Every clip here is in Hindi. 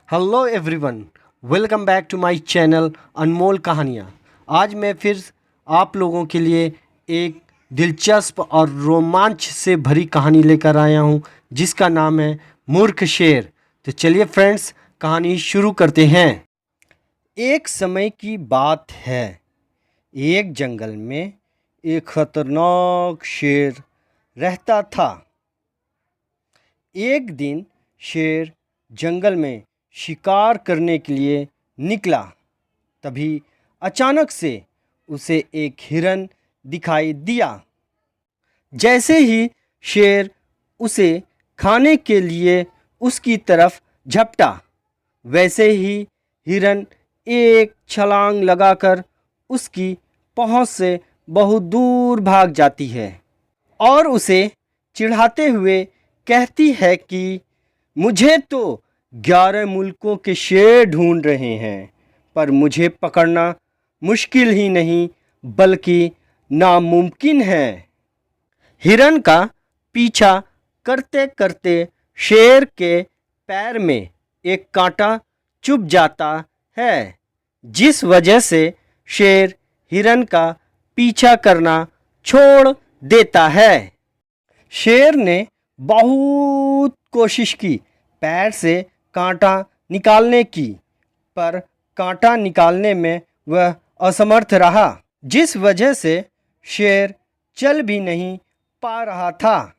Hello everyone, welcome back to my channel Anmol Kahaniyan. आज मैं फिर आप लोगों के लिए एक दिलचस्प और रोमांच से भरी कहानी लेकर आया हूँ जिसका नाम है मूर्ख शेर। तो चलिए फ्रेंड्स, कहानी शुरू करते हैं। एक समय की बात है, एक जंगल में एक खतरनाक शेर रहता था। एक दिन शेर जंगल में शिकार करने के लिए निकला। तभी अचानक से उसे एक हिरन दिखाई दिया। जैसे ही शेर उसे खाने के लिए उसकी तरफ झपटा, वैसे ही हिरन एक छलांग लगाकर उसकी पहुंच से बहुत दूर भाग जाती है और उसे चिढ़ाते हुए कहती है कि मुझे तो 11 मुल्कों के शेर ढूंढ रहे हैं, पर मुझे पकड़ना मुश्किल ही नहीं बल्कि नामुमकिन है। हिरन का पीछा करते करते शेर के पैर में एक कांटा चुभ जाता है, जिस वजह से शेर हिरन का पीछा करना छोड़ देता है। शेर ने बहुत कोशिश की पैर से कांटा निकालने की, पर कांटा निकालने में वह असमर्थ रहा, जिस वजह से शेर चल भी नहीं पा रहा था।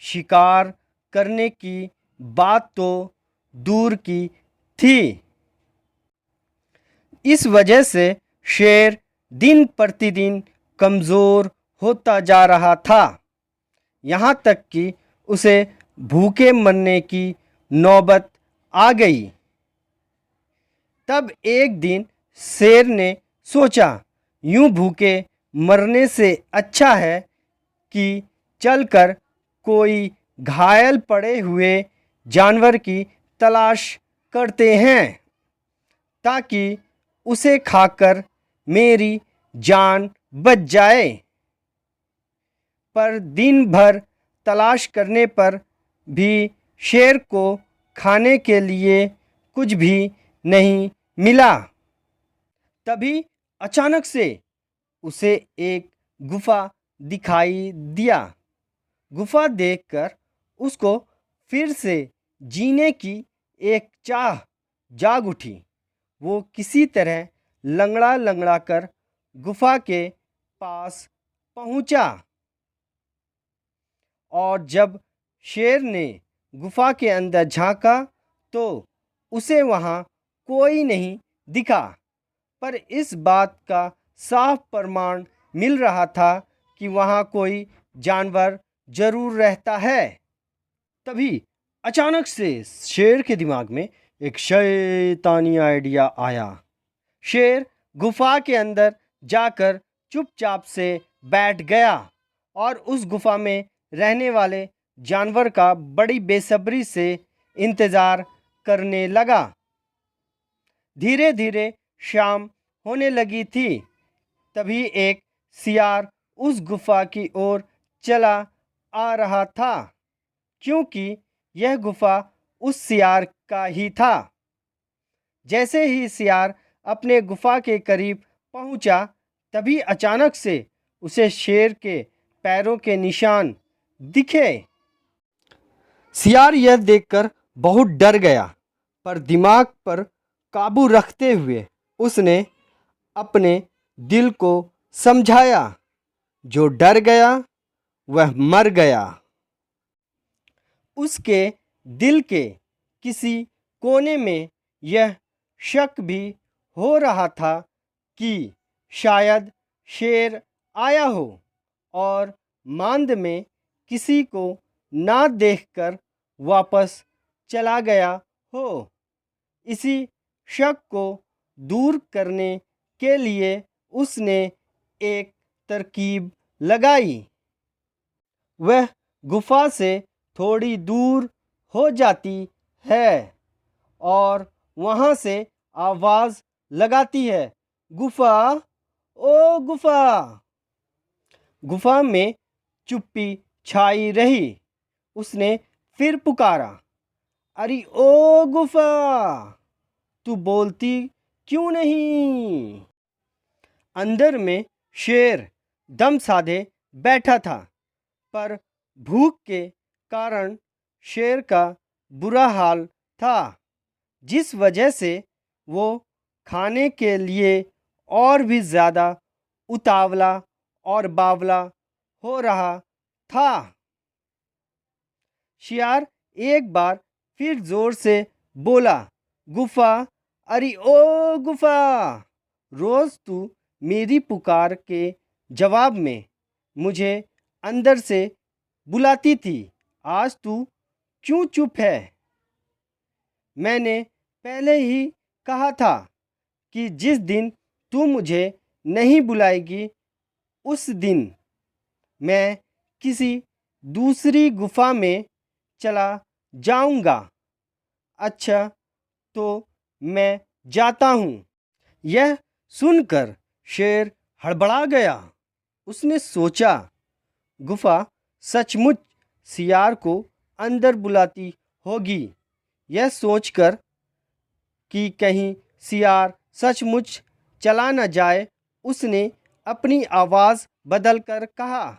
शिकार करने की बात तो दूर की थी। इस वजह से शेर दिन प्रतिदिन कमज़ोर होता जा रहा था, यहाँ तक कि उसे भूखे मरने की नौबत आ गई। तब एक दिन शेर ने सोचा, यूं भूखे मरने से अच्छा है कि चलकर कोई घायल पड़े हुए जानवर की तलाश करते हैं, ताकि उसे खाकर मेरी जान बच जाए। पर दिन भर तलाश करने पर भी शेर को खाने के लिए कुछ भी नहीं मिला। तभी अचानक से उसे एक गुफा दिखाई दिया। गुफा देखकर उसको फिर से जीने की एक चाह जाग उठी। वो किसी तरह लंगड़ा लंगड़ा कर गुफा के पास पहुंचा और जब शेर ने गुफा के अंदर झांका तो उसे वहाँ कोई नहीं दिखा, पर इस बात का साफ प्रमाण मिल रहा था कि वहाँ कोई जानवर जरूर रहता है। तभी अचानक से शेर के दिमाग में एक शैतानी आइडिया आया। शेर गुफा के अंदर जाकर चुपचाप से बैठ गया और उस गुफा में रहने वाले जानवर का बड़ी बेसब्री से इंतज़ार करने लगा। धीरे धीरे शाम होने लगी थी। तभी एक सियार उस गुफा की ओर चला आ रहा था, क्योंकि यह गुफा उस सियार का ही था। जैसे ही सियार अपने गुफा के करीब पहुंचा, तभी अचानक से उसे शेर के पैरों के निशान दिखे। सियार यह देखकर बहुत डर गया, पर दिमाग पर काबू रखते हुए उसने अपने दिल को समझाया, जो डर गया वह मर गया। उसके दिल के किसी कोने में यह शक भी हो रहा था कि शायद शेर आया हो और मांद में किसी को ना देखकर वापस चला गया हो। इसी शक को दूर करने के लिए उसने एक तरकीब लगाई। वह गुफा से थोड़ी दूर हो जाती है और वहाँ से आवाज़ लगाती है, गुफा, ओ गुफा। गुफा में चुप्पी छाई रही। उसने फिर पुकारा, अरे ओ गुफा। तू बोलती क्यों नहीं? अंदर में शेर दम साधे बैठा था, पर भूख के कारण शेर का बुरा हाल था, जिस वजह से वो खाने के लिए और भी ज़्यादा उतावला और बावला हो रहा था। शियार एक बार फिर जोर से बोला, गुफा, अरे ओ गुफा, रोज तू मेरी पुकार के जवाब में मुझे अंदर से बुलाती थी, आज तू क्यों चुप है? मैंने पहले ही कहा था कि जिस दिन तू मुझे नहीं बुलाएगी उस दिन मैं किसी दूसरी गुफा में चला जाऊंगा। अच्छा, तो मैं जाता हूँ। यह सुनकर शेर हड़बड़ा गया। उसने सोचा, गुफा सचमुच सियार को अंदर बुलाती होगी। यह सोचकर कि कहीं सियार सचमुच चला न जाए, उसने अपनी आवाज़ बदलकर कहा,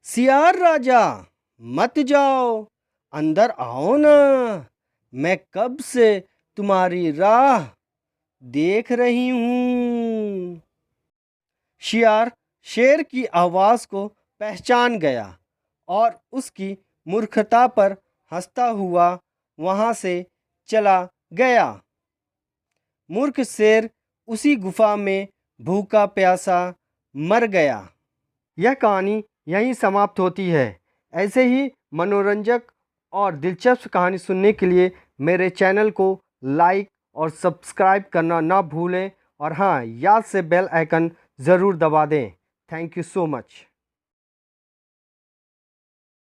सियार राजा, मत जाओ, अंदर आओ ना, मैं कब से तुम्हारी राह देख रही हूँ। शियार शेर की आवाज़ को पहचान गया और उसकी मूर्खता पर हंसता हुआ वहाँ से चला गया। मूर्ख शेर उसी गुफा में भूखा प्यासा मर गया। यह कहानी यहीं समाप्त होती है। ऐसे ही मनोरंजक और दिलचस्प कहानी सुनने के लिए मेरे चैनल को लाइक और सब्सक्राइब करना ना भूलें, और हाँ, याद से बेल आइकन ज़रूर दबा दें। Thank you so much.